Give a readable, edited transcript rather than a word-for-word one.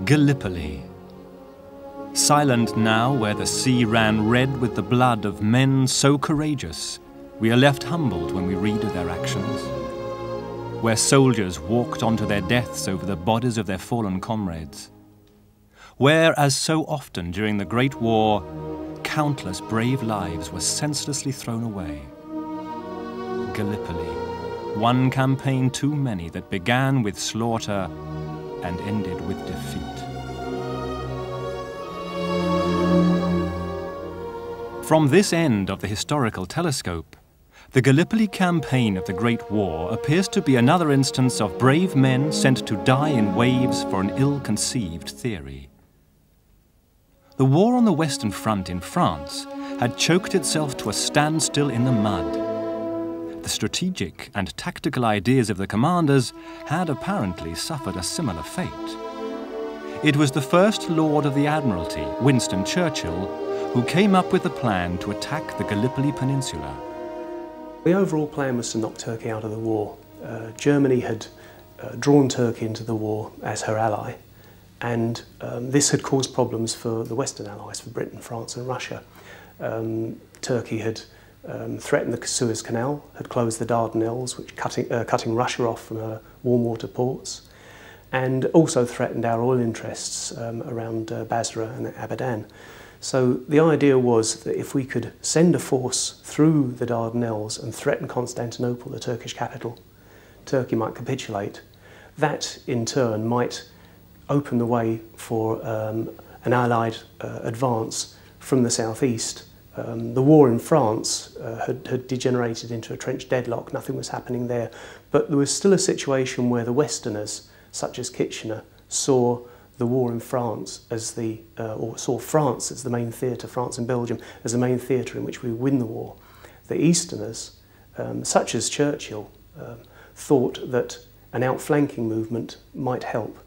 Gallipoli. Silent now where the sea ran red with the blood of men so courageous, we are left humbled when we read of their actions. Where soldiers walked on to their deaths over the bodies of their fallen comrades. Where, as so often during the Great War, countless brave lives were senselessly thrown away. Gallipoli, one campaign too many that began with slaughter and ended with defeat. From this end of the historical telescope, the Gallipoli campaign of the Great War appears to be another instance of brave men sent to die in waves for an ill-conceived theory. The war on the Western Front in France had choked itself to a standstill in the mud. The strategic and tactical ideas of the commanders had apparently suffered a similar fate. It was the First Lord of the Admiralty, Winston Churchill, who came up with the plan to attack the Gallipoli Peninsula. The overall plan was to knock Turkey out of the war. Germany had drawn Turkey into the war as her ally, and this had caused problems for the Western allies, for Britain, France and Russia. Turkey had threatened the Suez Canal, had closed the Dardanelles, which cutting Russia off from her warm water ports, and also threatened our oil interests around Basra and Abadan. So the idea was that if we could send a force through the Dardanelles and threaten Constantinople, the Turkish capital, Turkey might capitulate. That in turn might open the way for an Allied advance from the southeast. The war in France had degenerated into a trench deadlock, nothing was happening there, but there was still a situation where the Westerners, such as Kitchener, saw the war in France as or saw France as the main theatre, France and Belgium as the main theatre in which we would win the war. The Easterners, such as Churchill, thought that an outflanking movement might help.